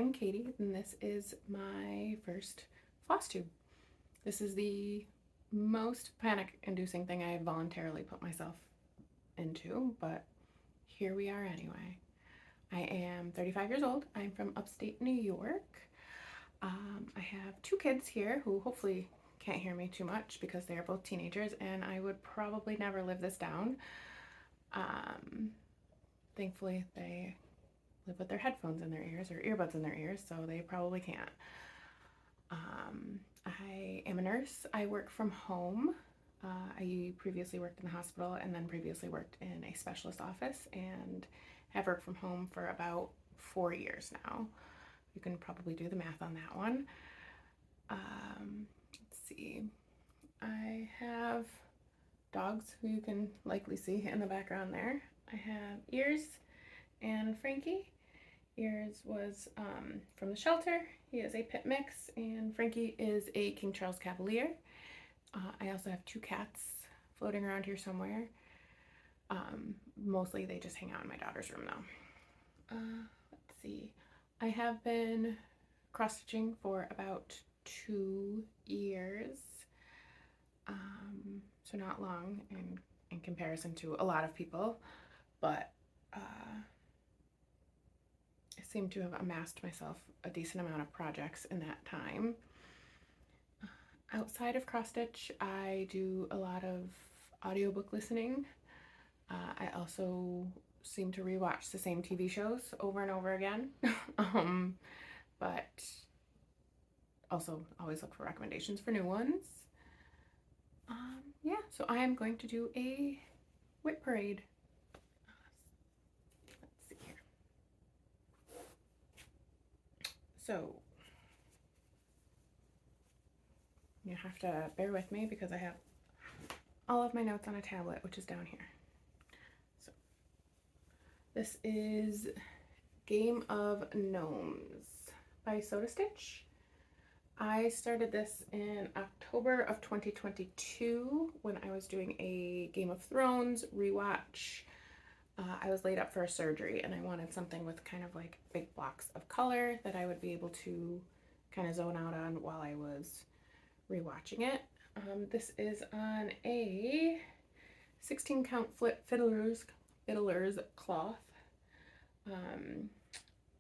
I'm Katie, and this is my first Flosstube. This is the most panic-inducing thing I voluntarily put myself into, but here we are anyway. I am 35 years old. I'm from upstate New York. I have two kids here who hopefully can't hear me too much because they are both teenagers, and I would probably never live this down. Thankfully, they live with their headphones in their ears or earbuds in their ears, so they probably can't. I am a nurse. I work from home. I previously worked in the hospital and then previously worked in a specialist office and have worked from home for about 4 years now. You can probably do the math on that one. Let's see. I have dogs who you can likely see in the background there. I have Ears and Frankie. Ears was from the shelter. He is a pit mix, and Frankie is a King Charles Cavalier. I also have two cats floating around here somewhere. Mostly they just hang out in my daughter's room though. Let's see. I have been cross-stitching for about 2 years. So not long in comparison to a lot of people, but I seem to have amassed myself a decent amount of projects in that time. Outside of cross-stitch, I do a lot of audiobook listening. I also seem to rewatch the same TV shows over and over again, but also always look for recommendations for new ones. Yeah, so I am going to do a WIP Parade. Let's see here. So you have to bear with me because I have all of my notes on a tablet, which is down here. So this is Game of Gnomes by SodaStitch. I started this in October of 2022 when I was doing a Game of Thrones rewatch. I was laid up for a surgery and I wanted something with kind of like big blocks of color that I would be able to kind of zone out on while I was rewatching it. This is on a 16 count fiddlers cloth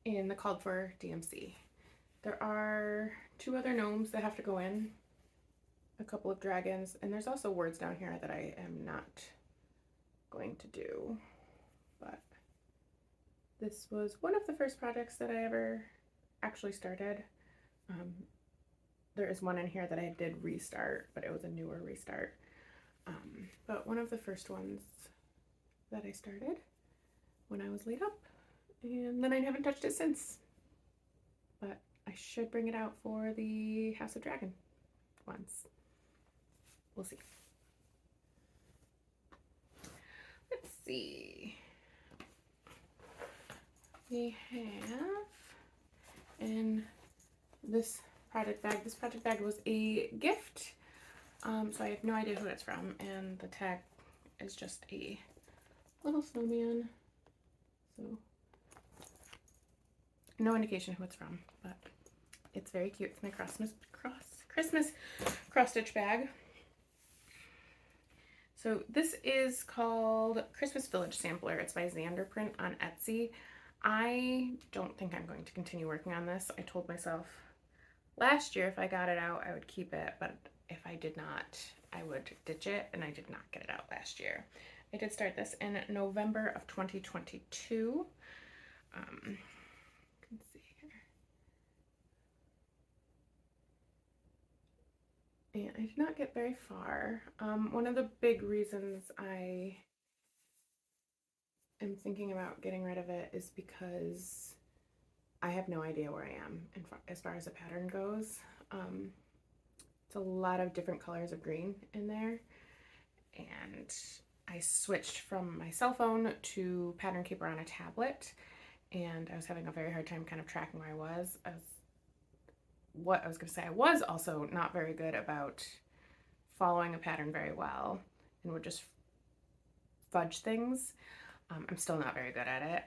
in the called for DMC. There are 2 other gnomes that have to go in, a couple of dragons, and there's also words down here that I am not going to do, but this was one of the first projects that I ever actually started. There is one in here that I did restart, but it was a newer restart. But one of the first ones that I started when I was laid up, and then I haven't touched it since. But I should bring it out for the House of Dragon ones. We'll see. Let's see. We have in this project bag was a gift. So I have no idea who it's from, and the tag is just a little snowman. So no indication who it's from, but it's very cute. It's my Christmas cross-stitch bag. So this is called Christmas Village Sampler. It's by ZanderPrint on Etsy. I don't think I'm going to continue working on this. I told myself last year if I got it out, I would keep it, but if I did not, I would ditch it, and I did not get it out last year. I did start this in November of 2022. And I did not get very far. One of the big reasons I am thinking about getting rid of it is because I have no idea where I am as far as the pattern goes. It's a lot of different colors of green in there, and I switched from my cell phone to Pattern Keeper on a tablet, and I was having a very hard time kind of tracking where I was. I was also not very good about following a pattern very well and would just fudge things. I'm still not very good at it.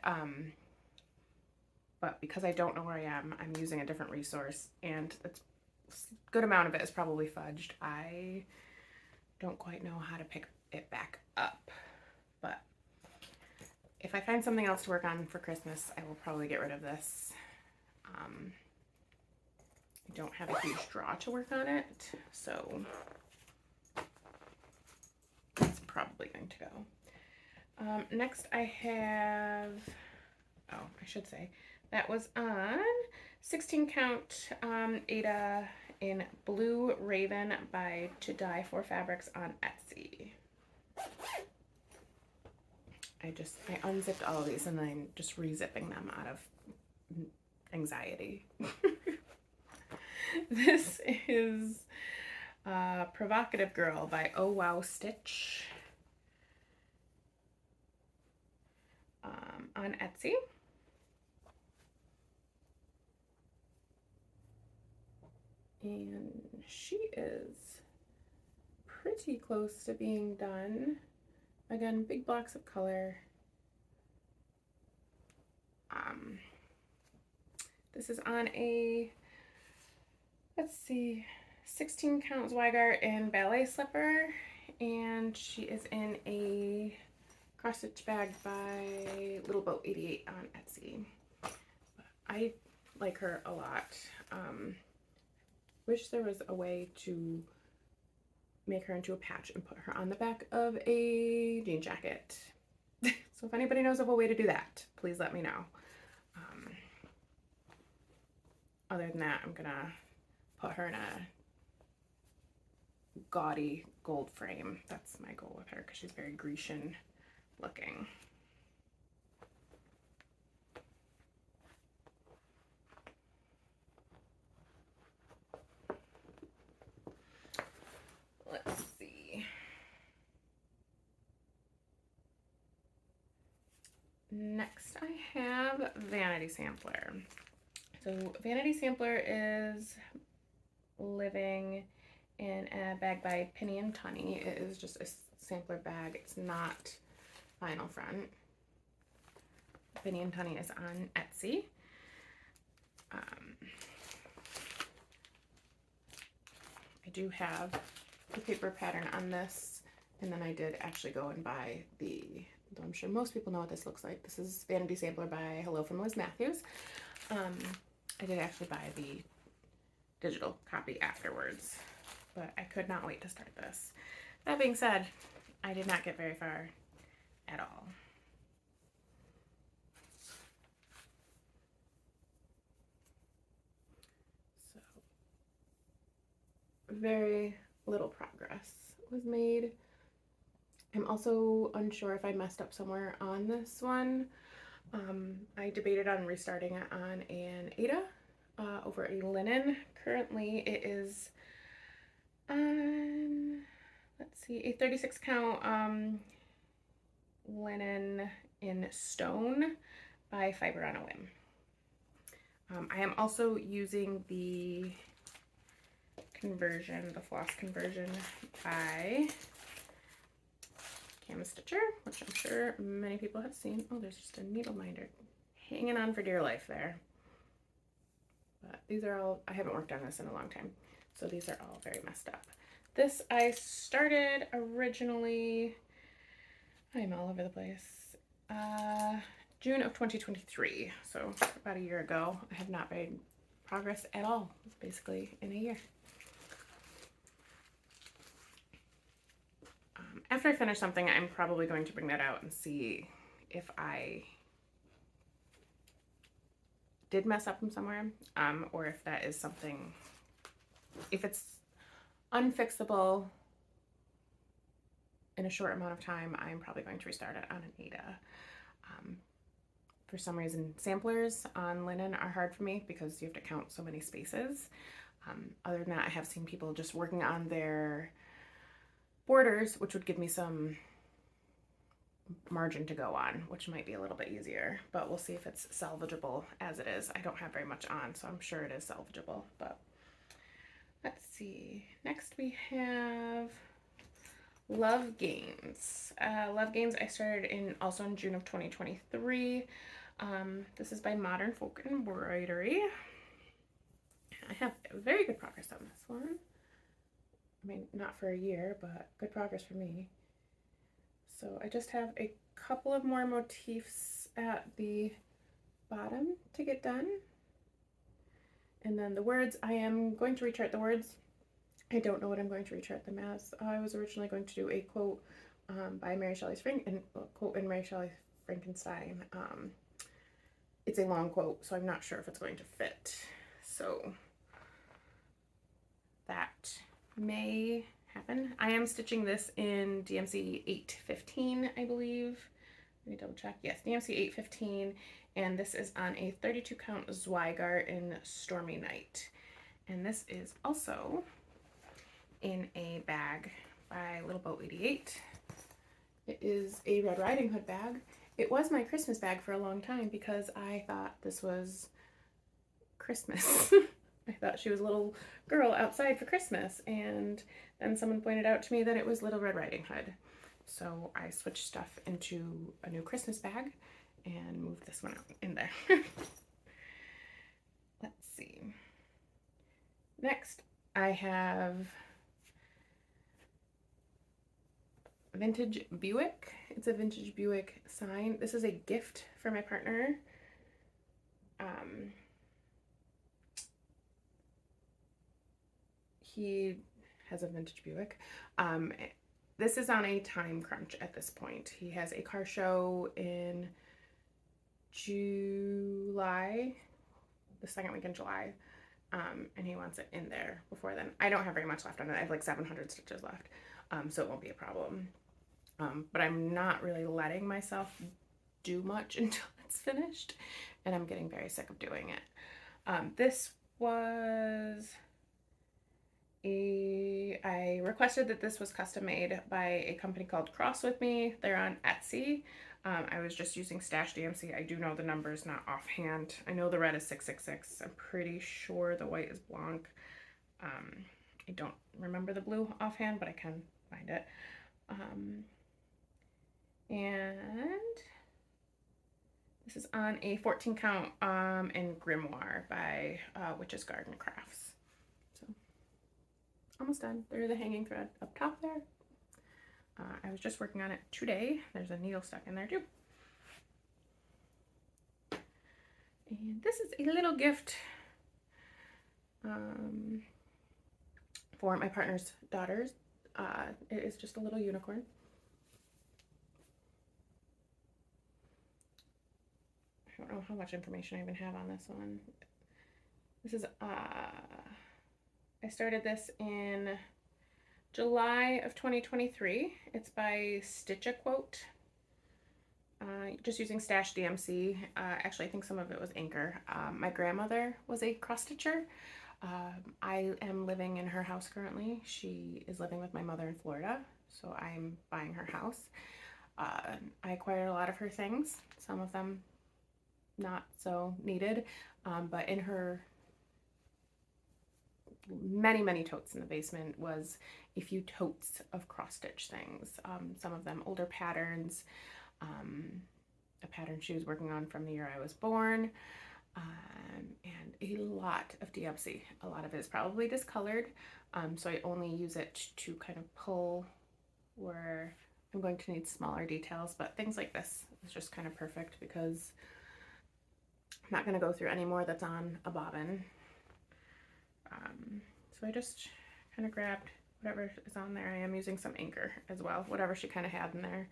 but because I don't know where I am, I'm using a different resource, and a good amount of it is probably fudged. I don't quite know how to pick it back up, but if I find something else to work on for Christmas, I will probably get rid of this. I don't have a huge draw to work on it, so that's probably going to go. Next I have, oh, I should say, that was on 16 count Ada in Blue Raven by ToDyeForFabrics on Etsy. I unzipped all of these and then just re-zipping them out of anxiety. This is Provocative Girl by OhWowStitch on Etsy. And she is pretty close to being done. Again, big blocks of color. This is on a, let's see, 16 count Zweigart in Ballet slipper, and she is in a cross stitch bag by Little Boat 88 on Etsy. I like her a lot. Wish there was a way to make her into a patch and put her on the back of a jean jacket. So if anybody knows of a way to do that, please let me know. Other than that, I'm gonna put her in a gaudy gold frame. That's my goal with her because she's very Grecian looking. Let's see. Next I have Vanity Sampler. So Vanity Sampler is living in a bag by Penny and Tunny. It is just a sampler bag. It's not vinyl front. Penny and Tunny is on Etsy. I do have the paper pattern on this, and then I did actually go and buy the, I'm sure most people know what this looks like. This is Vanity Sampler by Hello from Liz Matthews. I did actually buy the digital copy afterwards, but I could not wait to start this. That being said, I did not get very far at all. So, very little progress was made. I'm also unsure if I messed up somewhere on this one. I debated on restarting it on an Ada over a linen. Currently it is on, let's see, a 36 count linen in stone by Fiber on a Whim. I am also using the conversion, the floss conversion by Stitcher, which I'm sure many people have seen. Oh, there's just a needle minder hanging on for dear life there. But these are all, I haven't worked on this in a long time, so these are all very messed up. This I started originally, I'm all over the place, June of 2023, so about a year ago. I have not made progress at all, basically in a year. After I finish something, I'm probably going to bring that out and see if I did mess up from somewhere, or if that is something, if it's unfixable in a short amount of time, I'm probably going to restart it on an Ada. For some reason, samplers on linen are hard for me because you have to count so many spaces. Other than that, I have seen people just working on their borders, which would give me some margin to go on, which might be a little bit easier, but we'll see if it's salvageable as it is. I don't have very much on, so I'm sure it is salvageable, but let's see. Next we have Love Games. Love Games I started also in June of 2023. This is by Modern Folk Embroidery. I have very good progress on this one. I mean, not for a year, but good progress for me. So I just have a couple of more motifs at the bottom to get done. And then the words, I am going to rechart the words. I don't know what I'm going to rechart them as. I was originally going to do a quote by Mary Shelley's quote in Mary Shelley Frankenstein. It's a long quote, so I'm not sure if it's going to fit. So that may happen. I am stitching this in DMC 815, I believe. Let me double check. Yes, DMC 815, and this is on a 32 count Zweigart in Stormy Night. And this is also in a bag by Little Boat 88. It is a Red Riding Hood bag. It was my Christmas bag for a long time because I thought this was Christmas. I thought she was a little girl outside for Christmas, and then someone pointed out to me that it was Little Red Riding Hood. So I switched stuff into a new Christmas bag and moved this one out in there. Let's see. Next, I have vintage Buick. It's a vintage Buick sign. This is a gift for my partner. He has a vintage Buick. This is on a time crunch at this point. He has a car show in July, the second week in July, and he wants it in there before then. I don't have very much left on it. I have like 700 stitches left, so it won't be a problem. But I'm not really letting myself do much until it's finished, and I'm getting very sick of doing it. This was I requested that this was custom made by a company called Cross With Me. They're on Etsy. I was just using Stash DMC. I do know the numbers, not offhand. I know the red is 666. I'm pretty sure the white is Blanc. I don't remember the blue offhand, but I can find it. And this is on a 14 count in Grimoire by Witch's Garden Crafts. So almost done. There's the hanging thread up top there. I was just working on it today. There's a needle stuck in there too. And this is a little gift for my partner's daughters. It is just a little unicorn. I don't know how much information I even have on this one. This is, I started this in July of 2023. It's by StitchaQuote. Just using Stash DMC. Actually, I think some of it was Anchor. My grandmother was a cross stitcher. I am living in her house currently. She is living with my mother in Florida, so I'm buying her house. I acquired a lot of her things, some of them not so needed, but in her many totes in the basement was a few totes of cross stitch things. Some of them older patterns, a pattern she was working on from the year I was born, and a lot of DMC. A lot of it is probably discolored, so I only use it to kind of pull where I'm going to need smaller details, but things like this is just kind of perfect because I'm not going to go through any more that's on a bobbin. So I just kind of grabbed whatever is on there. I am using some Anchor as well, whatever she kind of had in there.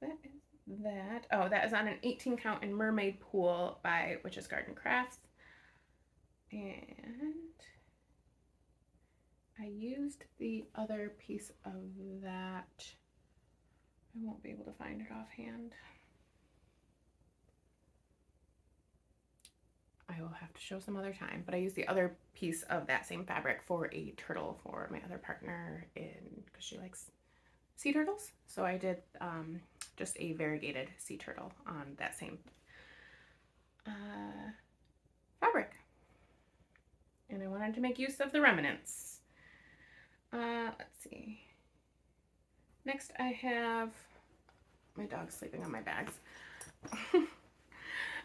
That is that. Oh, that is on an 18 count in Mermaid Pool by Witch's Garden Crafts. And I used the other piece of that. I won't be able to find it offhand. I will have to show some other time, but I used the other piece of that same fabric for a turtle for my other partner because she likes sea turtles. So I did just a variegated sea turtle on that same fabric. And I wanted to make use of the remnants. Let's see. Next I have my dog's sleeping on my bags.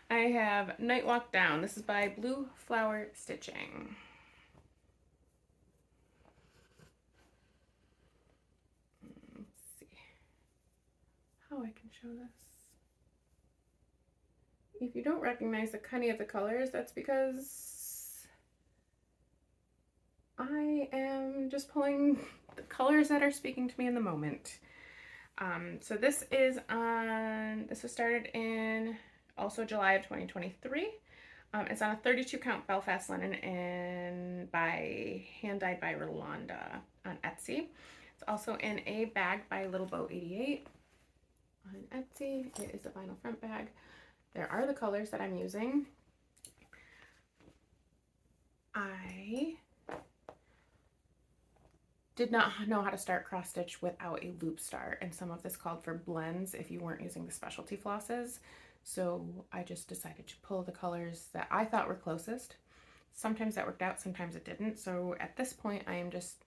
I have Night Walk Down. This is by Blue Flower Stitching. Let's see how I can show this. If you don't recognize any of the colors, that's because I am just pulling the colors that are speaking to me in the moment. So this was started in also July of 2023. It's on a 32 count Belfast linen and by handdyedbyrolanda on Etsy. It's also in a bag by Little Bow 88 on Etsy. It is a vinyl front bag. There are the colors that I'm using. I did not know how to start cross stitch without a loop start, and some of this called for blends if you weren't using the specialty flosses. So I just decided to pull the colors that I thought were closest. Sometimes that worked out, sometimes it didn't. So at this point, I am just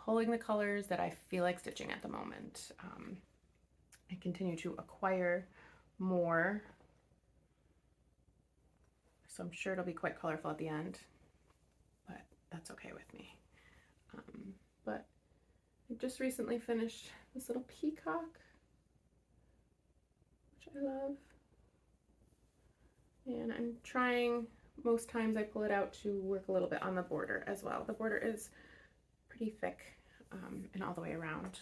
pulling the colors that I feel like stitching at the moment. I continue to acquire more, so I'm sure it'll be quite colorful at the end, but that's okay with me. But I just recently finished this little peacock, which I love. And I'm trying, most times I pull it out to work a little bit on the border as well. The border is pretty thick and all the way around.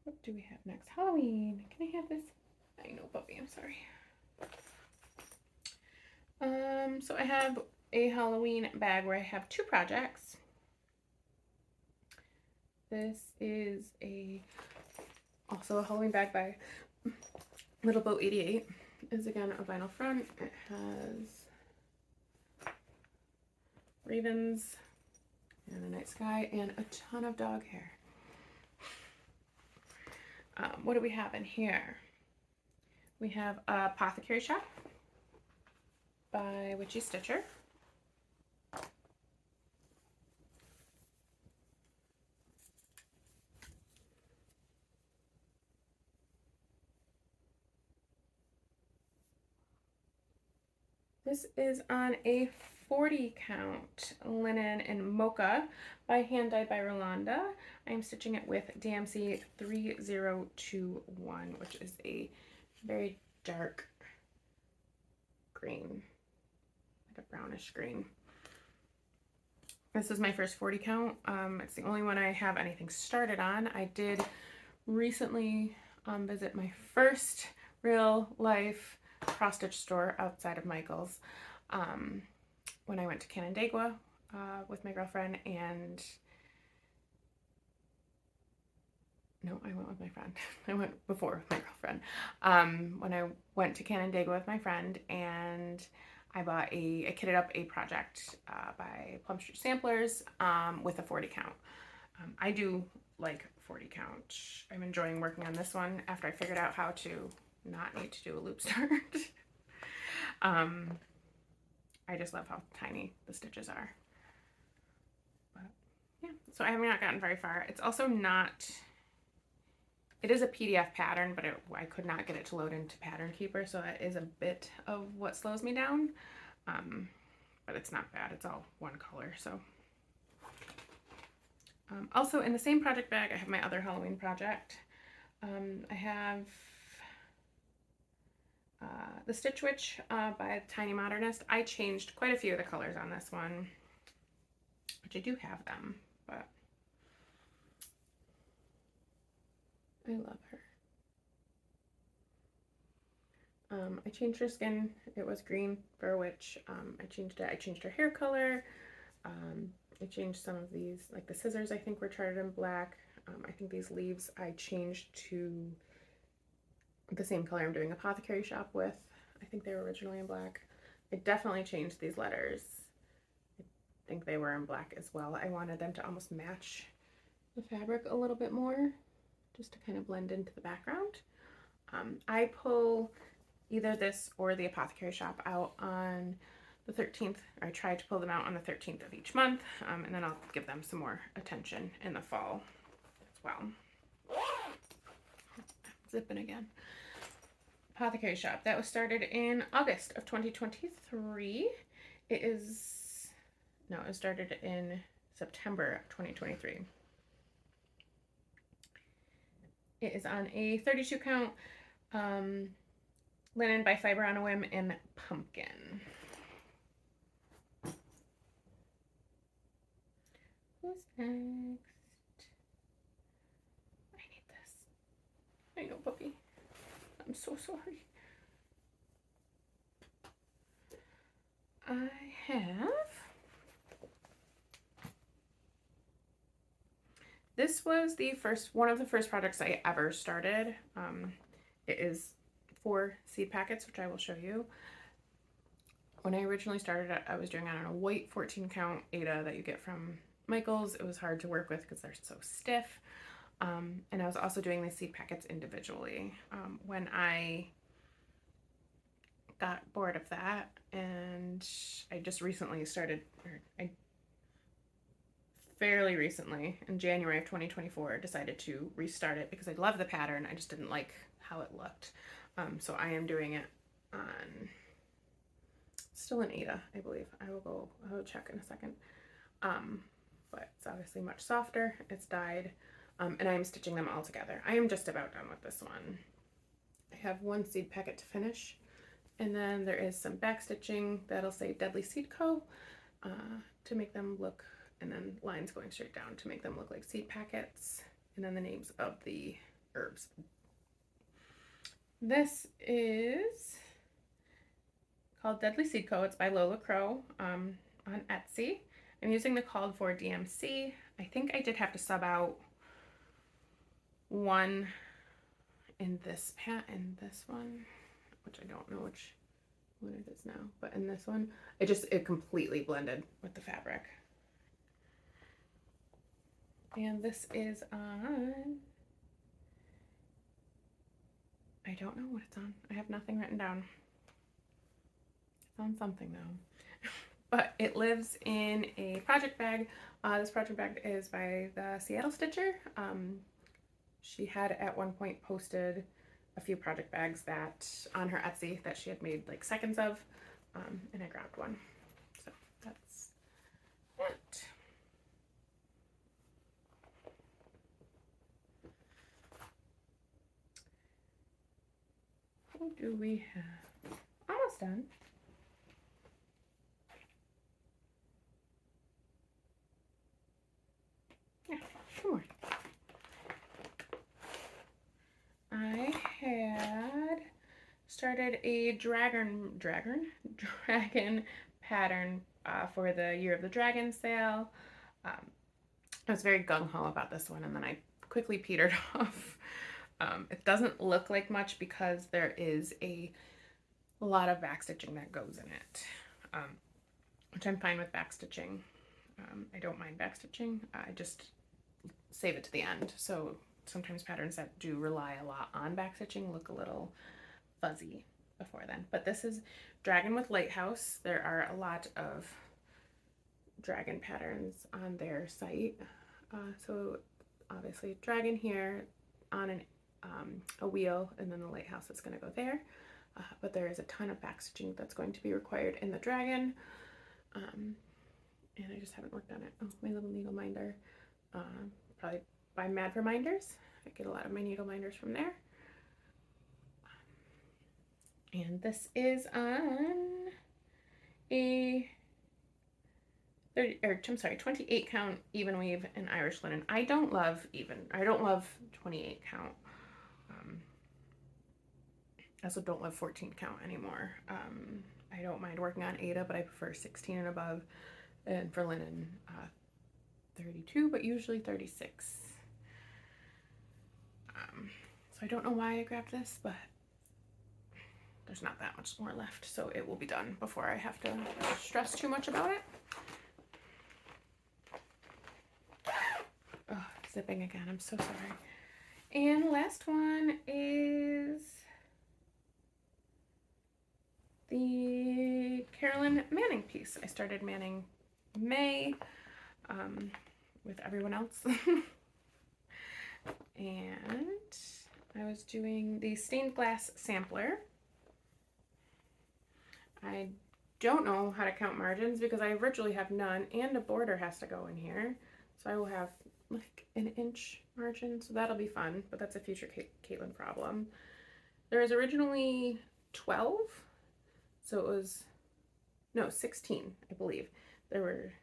What do we have next? Halloween. Can I have this? I know, puppy, I'm sorry. So I have a Halloween bag where I have two projects. This is also a Halloween bag by Little Bow 88. Is again a vinyl front. It has ravens and a night sky and a ton of dog hair. What do we have in here? We have Apothecary Shop by Witchy Stitcher. This is on a 40 count linen in mocha by handdyedbyrolanda. I am stitching it with DMC 3021, which is a very dark green, like a brownish green. This is my first 40 count. It's the only one I have anything started on. I did recently visit my first real life cross stitch store outside of Michael's when I went to Canandaigua with my girlfriend, and no, I went with my friend. I went before with my girlfriend. When I went to Canandaigua with my friend, and I bought I kitted up a project by Plum Street Samplers with a 40 count. I do like 40 count. I'm enjoying working on this one after I figured out how to not need to do a loop start. I just love how tiny the stitches are. But yeah, so I have not gotten very far. It's also not, it is a PDF pattern, but I could not get it to load into Pattern Keeper, so that is a bit of what slows me down. But it's not bad, it's all one color, so. Also in the same project bag, I have my other Halloween project. I have the Stitch Witch by Tiny Modernist. I changed quite a few of the colors on this one, which I do have them, but I love her. I changed her skin. It was green for a witch. I changed it. I changed her hair color. I changed some of these, like the scissors I think were charted in black. I think these leaves I changed to the same color I'm doing Apothecary Shop with. I think they were originally in black. I definitely changed these letters. I think they were in black as well. I wanted them to almost match the fabric a little bit more, just to kind of blend into the background. I pull either this or the Apothecary Shop out on the 13th. I try to pull them out on the 13th of each month, and then I'll give them some more attention in the fall as well. Zipping again. Apothecary Shop. That was started in August of 2023. It started in September of 2023. It is on a 32 count linen by fiber on a whim in pumpkin. Who's next? I need this. I know, puppy. I'm so sorry. I have... This was one of the first projects I ever started. It is 4 seed packets, which I will show you. When I originally started it, I was doing it on a white 14 count Aida that you get from Michaels. It was hard to work with because they're so stiff. And I was also doing the seed packets individually. When I got bored of that, and I just recently started, fairly recently, in January of 2024, decided to restart it because I love the pattern. I just didn't like how it looked. So I am doing it on, still in Aida, I believe. I'll check in a second. But it's obviously much softer. It's dyed. And I am stitching them all together. I am just about done with this one. I have 1 seed packet to finish. And then there is some back stitching that'll say Deadly Seed Co. To make them look, and then lines going straight down to make them look like seed packets. And then the names of the herbs. This is called Deadly Seed Co. It's by Lola Crow on Etsy. I'm using the called for DMC. I think I did have to sub out 1 in this one, which I don't know which one it is now, but in this one, it completely blended with the fabric. And this is on, I don't know what it's on. I have nothing written down. It's on something though. But it lives in a project bag. This project bag is by the Seattle Stitcher. She had at one point posted a few project bags that on her Etsy that she had made like seconds of, and I grabbed one. So that's that. What do we have? Almost done. Yeah, 2 more. I had started a dragon pattern for the Year of the Dragon sale. I was very gung-ho about this one, and then I quickly petered off. It doesn't look like much because there is a lot of backstitching that goes in it, which I'm fine with backstitching. I don't mind backstitching. I just save it to the end. So sometimes patterns that do rely a lot on backstitching look a little fuzzy before then. But this is Dragon with Lighthouse. There are a lot of dragon patterns on their site. So obviously dragon here on a wheel, and then the lighthouse is going to go there. But there is a ton of backstitching that's going to be required in the dragon. And I just haven't worked on it. Oh, my little needle minder. Probably by Mad for Minders. I get a lot of my needle minders from there. And this is on a 28 count even weave in Irish linen. I don't love 28 count. I also don't love 14 count anymore. I don't mind working on Aida, but I prefer 16 and above. And for linen, 32, but usually 36. So I don't know why I grabbed this, but there's not that much more left, so it will be done before I have to stress too much about it. Oh, zipping again, I'm so sorry. And the last one is the Carolyn Manning piece. I started manning May with everyone else. And I was doing the stained glass sampler. I don't know how to count margins because I originally have none, and a border has to go in here. So I will have like an inch margin, so that'll be fun, but that's a future Caitlin problem. There was originally 12, so it was, no, 16, I believe. There were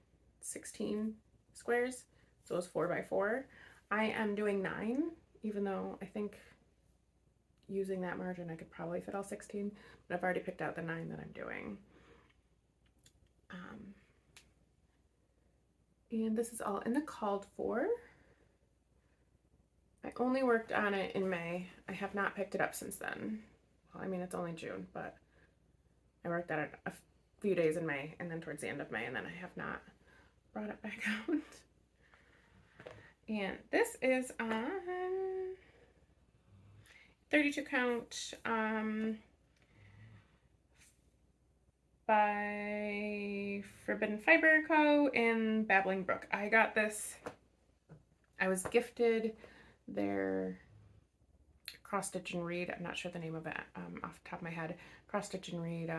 16 squares, so it was 4 by 4. I am doing 9, even though I think using that margin I could probably fit all 16, but I've already picked out the 9 that I'm doing. And this is all in the called for. I only worked on it in May. I have not picked it up since then. Well, I mean, it's only June, but I worked at it a few days in May and then towards the end of May, and then I have not brought it back out. And this is on 32 count by Forbidden Fiber Co. in Babbling Brook. I got this, I was gifted their Cross Stitch and Read, I'm not sure the name of it off the top of my head, Cross Stitch and Read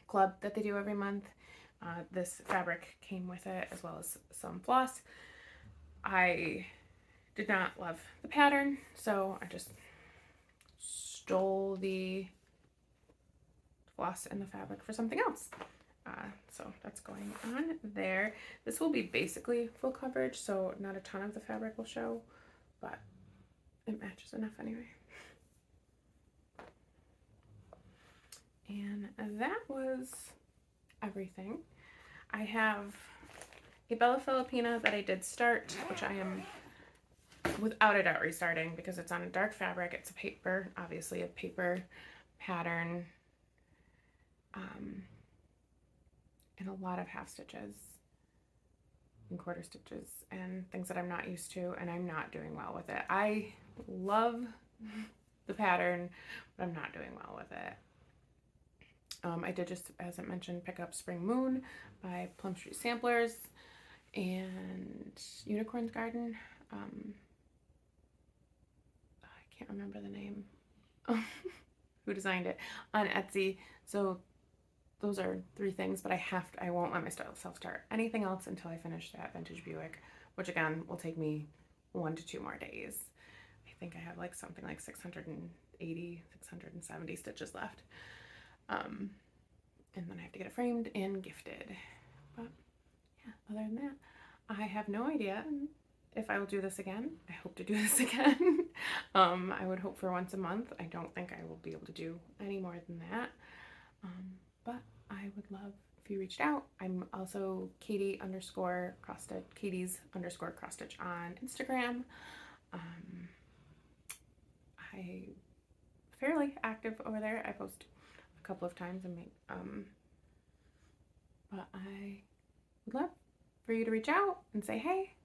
club that they do every month. This fabric came with it as well as some floss. I did not love the pattern, so I just stole the floss and the fabric for something else. So that's going on there. This will be basically full coverage, so not a ton of the fabric will show, but it matches enough anyway. And that was everything. I have a Bella Filipina that I did start, which I am without a doubt restarting because it's on a dark fabric. It's a paper, obviously a paper pattern, and a lot of half stitches and quarter stitches and things that I'm not used to, and I'm not doing well with it. I love the pattern, but I'm not doing well with it. I did just, as I mentioned, pick up Spring Moon by Plum Street Samplers and Unicorn's Garden. I can't remember the name who designed it, on Etsy. So those are 3 things, but I won't let myself start anything else until I finish that vintage Buick, which again will take me 1 to 2 more days. I think I have like something like 680, 670 stitches left. And then I have to get it framed and gifted. But yeah, other than that, I have no idea if I will do this again. I hope to do this again. I would hope for once a month. I don't think I will be able to do any more than that. But I would love if you reached out. I'm also Katie's underscore cross stitch on Instagram. I'm fairly active over there. I post a couple of times and make but I would love for you to reach out and say hey.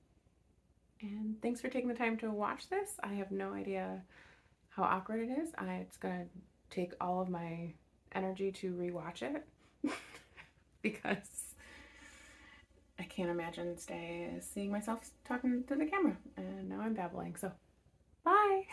And thanks for taking the time to watch this. I have no idea how awkward it is. It's gonna take all of my energy to rewatch it because I can't imagine seeing myself talking to the camera, and now I'm babbling, so bye.